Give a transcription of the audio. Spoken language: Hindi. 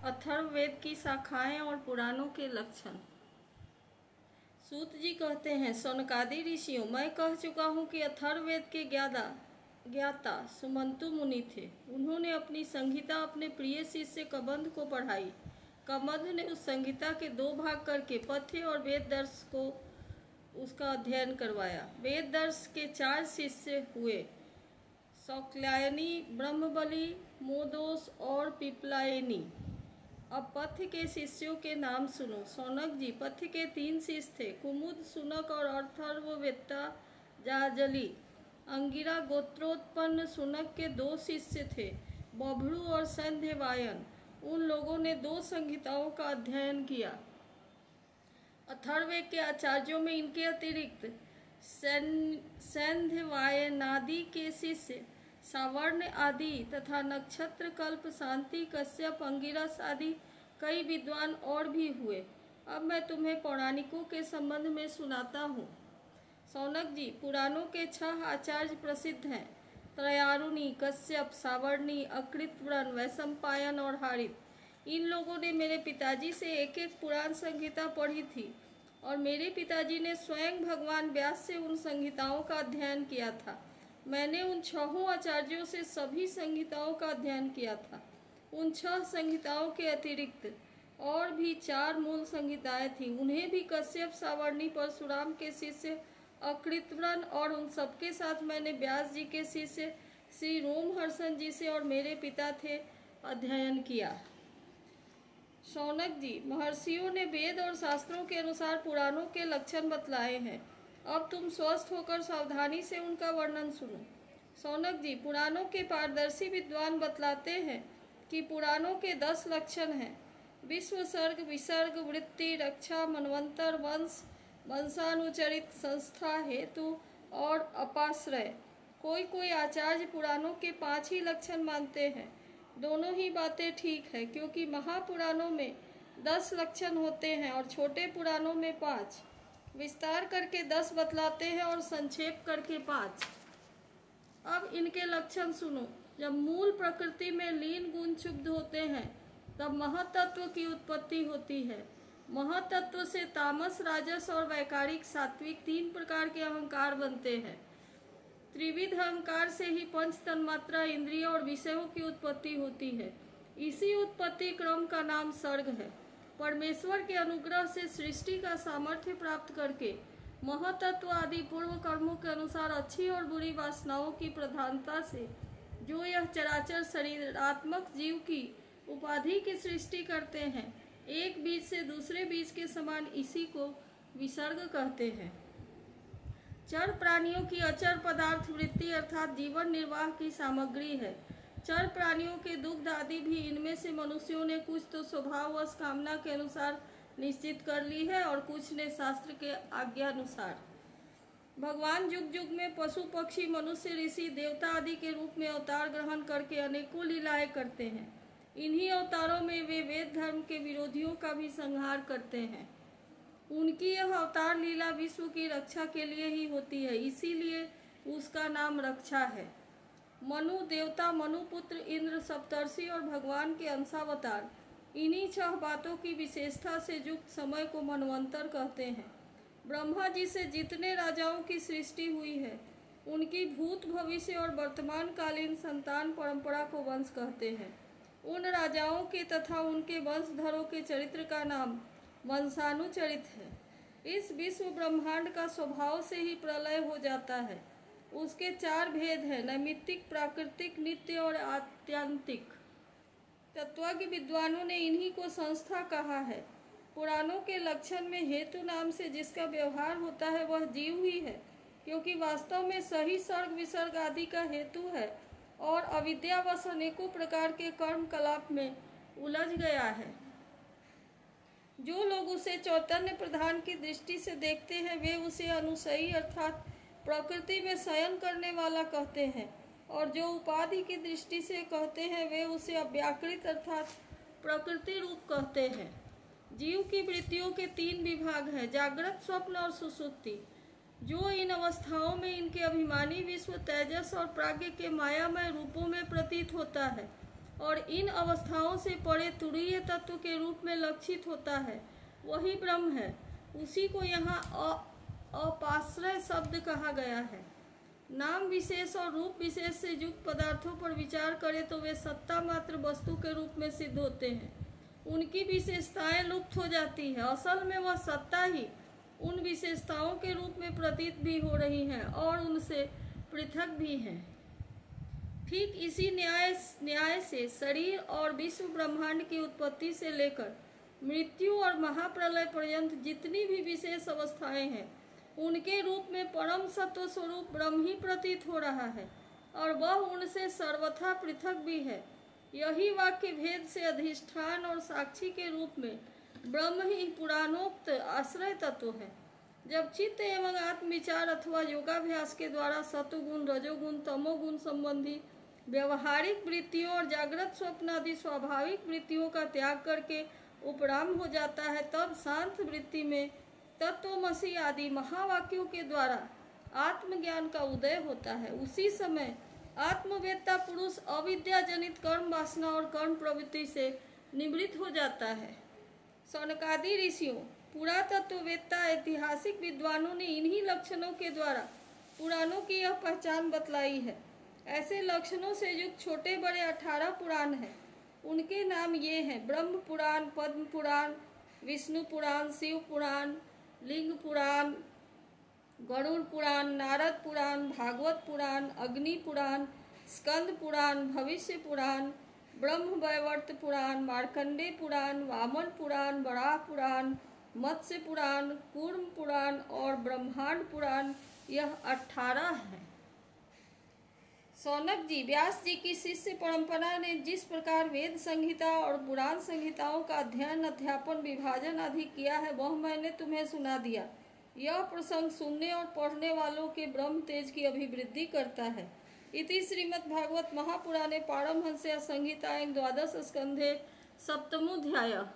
अथर्ववेद की शाखाएं और पुराणों के लक्षण। सूत जी कहते हैं, सौनकादि ऋषियों, मैं कह चुका हूँ कि अथर्ववेद के ज्ञाता सुमंतु मुनि थे। उन्होंने अपनी संहिता अपने प्रिय शिष्य कबंध को पढ़ाई। कबंध ने उस संहिता के 2 भाग करके पथ्य और वेद दर्श को उसका अध्ययन करवाया। वेद दर्श के 4 शिष्य हुए, शौक्लायनी, ब्रह्मबली, मोदोस और पिपलायनी। अब पथ्य के शिष्यों के नाम सुनो। सौनक जी, पथ्य के 3 शिष्य थे, कुमुद, सुनक और अथर्ववेत्ता जाजली। अंगिरा गोत्रोत्पन्न सुनक के 2 शिष्य थे, बभ्रु और संध्यवायन। उन लोगों ने 2 संहिताओं का अध्ययन किया। अथर्ववेद के आचार्यों में इनके अतिरिक्त संध्यवायनादि के शिष्य सावर्ण आदि तथा नक्षत्र, कल्प, शांति, कश्यप, अंगिरस आदि कई विद्वान और भी हुए। अब मैं तुम्हें पौराणिकों के संबंध में सुनाता हूँ। सौनक जी, पुराणों के 6 आचार्य प्रसिद्ध हैं, त्रयारुणी, कश्यप, सावर्णी, अकृतव्रन, वैशंपायन और हारित। इन लोगों ने मेरे पिताजी से एक एक पुराण संहिता पढ़ी थी और मेरे पिताजी ने स्वयं भगवान व्यास से उन संहिताओं का अध्ययन किया था। मैंने उन 6 आचार्यों से सभी संहिताओं का अध्ययन किया था। उन 6 संहिताओं के अतिरिक्त और भी 4 मूल संहिताएं थीं। उन्हें भी कश्यप, सावर्णी, परशुराम के शिष्य अकृतव्रन और उन सबके साथ मैंने व्यास जी के शिष्य श्री रोमहर्षण जी से और मेरे पिता थे अध्ययन किया। सौनक जी, महर्षियों ने वेद और शास्त्रों के अनुसार पुराणों के लक्षण बतलाए हैं। अब तुम स्वस्थ होकर सावधानी से उनका वर्णन सुनो। सौनक जी, पुराणों के पारदर्शी विद्वान बतलाते हैं कि पुराणों के 10 लक्षण हैं: विश्व, सर्ग, विसर्ग, वृत्ति, रक्षा, मनवंतर, वंश, वंशानुचरित, संस्था, हेतु और अपाश्रय। कोई आचार्य पुराणों के 5 ही लक्षण मानते हैं। दोनों ही बातें ठीक है, क्योंकि महापुराणों में 10 लक्षण होते हैं और छोटे पुराणों में 5। विस्तार करके 10 बतलाते हैं और संक्षेप करके 5। अब इनके लक्षण सुनो। जब मूल प्रकृति में लीन गुण क्षुब्ध होते हैं, तब महतत्व की उत्पत्ति होती है। महतत्व से तामस, राजस और वैकारिक, सात्विक 3 प्रकार के अहंकार बनते हैं। त्रिविध अहंकार से ही पंच तन्मात्रा, इंद्रिय और विषयों की उत्पत्ति होती है। इसी उत्पत्ति क्रम का नाम सर्ग है। परमेश्वर के अनुग्रह से सृष्टि का सामर्थ्य प्राप्त करके महतत्व आदि पूर्व कर्मों के अनुसार अच्छी और बुरी वासनाओं की प्रधानता से जो यह चराचर शरीरात्मक जीव की उपाधि की सृष्टि करते हैं, एक बीज से दूसरे बीज के समान, इसी को विसर्ग कहते हैं। चर प्राणियों की अचर पदार्थ वृत्ति अर्थात जीवन निर्वाह की सामग्री है। चर प्राणियों के दुग्ध आदि भी इनमें से मनुष्यों ने कुछ तो स्वभाववश कामना के अनुसार निश्चित कर ली है और कुछ ने शास्त्र के आज्ञानुसार। भगवान युग युग में पशु, पक्षी, मनुष्य, ऋषि, देवता आदि के रूप में अवतार ग्रहण करके अनेकों लीलाएं करते हैं। इन्हीं अवतारों में वे वेद धर्म के विरोधियों का भी संहार करते हैं। उनकी यह अवतार लीला विश्व की रक्षा के लिए ही होती है, इसीलिए उसका नाम रक्षा है। मनु देवता, मनुपुत्र, इंद्र, सप्तर्षि और भगवान के अंशावतार, इन्हीं 6 बातों की विशेषता से युक्त समय को मनवंतर कहते हैं। ब्रह्मा जी से जितने राजाओं की सृष्टि हुई है, उनकी भूत, भविष्य और वर्तमान कालीन संतान परंपरा को वंश कहते हैं। उन राजाओं के तथा उनके वंशधरों के चरित्र का नाम वंशानुचरित है। इस विश्व ब्रह्मांड का स्वभाव से ही प्रलय हो जाता है। उसके 4 भेद हैं: नैमित्तिक, प्राकृतिक, नित्य और आत्यंतिक। तत्वज्ञ विद्वानों ने इन्हीं को संस्था कहा है। पुराणों के लक्षण में हेतु नाम से जिसका व्यवहार होता है वह जीव ही है, क्योंकि वास्तव में सही सर्ग, विसर्ग आदि का हेतु है और अविद्यावश अनेकों प्रकार के कर्म कलाप में उलझ गया है। जो लोग उसे चैतन्य प्रधान की दृष्टि से देखते हैं, वे उसे अनुसयी अर्थात प्रकृति में शयन करने वाला कहते हैं, और जो उपाधि की दृष्टि से कहते हैं, वे उसे अव्याकृत अर्थात प्रकृति रूप कहते हैं। जीव की वृत्तियों के 3 विभाग हैं: जागृत, स्वप्न और सुषुप्ति। जो इन अवस्थाओं में इनके अभिमानी विश्व, तेजस और प्राज्ञ के मायामय रूपों में प्रतीत होता है, और इन अवस्थाओं से परे तुरीय तत्व के रूप में लक्षित होता है, वही ब्रह्म है। उसी को यहाँ अपाश्रय शब्द कहा गया है। नाम विशेष और रूप विशेष से युक्त पदार्थों पर विचार करें तो वे सत्ता मात्र वस्तु के रूप में सिद्ध होते हैं। उनकी विशेषताएं लुप्त हो जाती है। असल में वह सत्ता ही उन विशेषताओं के रूप में प्रतीत भी हो रही हैं और उनसे पृथक भी हैं। ठीक इसी न्याय से शरीर और विश्व ब्रह्मांड की उत्पत्ति से लेकर मृत्यु और महाप्रलय पर्यंत जितनी भी विशेष अवस्थाएं हैं, उनके रूप में परम सत्व स्वरूप ब्रह्म ही प्रतीत हो रहा है और वह उनसे सर्वथा पृथक भी है। यही वाक्य भेद से अधिष्ठान और साक्षी के रूप में ब्रह्म ही पुराणोक्त आश्रय तत्व है। जब चित्त एवं आत्मविचार अथवा योगाभ्यास के द्वारा सत्वगुण, रजोगुण, तमोगुण संबंधी व्यवहारिक वृत्तियों और जागृत स्वप्न आदि स्वाभाविक वृत्तियों का त्याग करके उपराम हो जाता है, तब शांत वृत्ति में तत्वमसि आदि महावाक्यों के द्वारा आत्मज्ञान का उदय होता है। उसी समय आत्मवेत्ता पुरुष अविद्या जनित कर्म वासना और कर्म प्रवृत्ति से निवृत्त हो जाता है। सौनकादि ऋषियों, पुरातत्ववेत्ता, ऐतिहासिक विद्वानों ने इन्हीं लक्षणों के द्वारा पुराणों की यह पहचान बतलाई है। ऐसे लक्षणों से युक्त छोटे बड़े 18 पुराण हैं। उनके नाम ये हैं: ब्रह्म पुराण, पद्म पुराण, विष्णु पुराण, शिव पुराण, लिंग पुराण, गरुड़ पुराण, नारद पुराण, भागवत पुराण, अग्नि पुराण, स्कंद पुराण, भविष्य पुराण, ब्रह्म वैवर्त पुराण, मार्कंडेय पुराण, वामन पुराण, वराह पुराण, मत्स्य पुराण, कूर्म पुराण और ब्रह्मांड पुराण, यह 18 हैं। सौनक जी, व्यास जी की शिष्य परंपरा ने जिस प्रकार वेद संहिता और पुराण संहिताओं का अध्ययन, अध्यापन, विभाजन आदि किया है, वह मैंने तुम्हें सुना दिया। यह प्रसंग सुनने और पढ़ने वालों के ब्रह्म तेज की अभिवृद्धि करता है। इति श्रीमद्भागवत महापुराणे पारमहंस्यां संहितायां 12 स्कंधे 7मोऽध्यायः।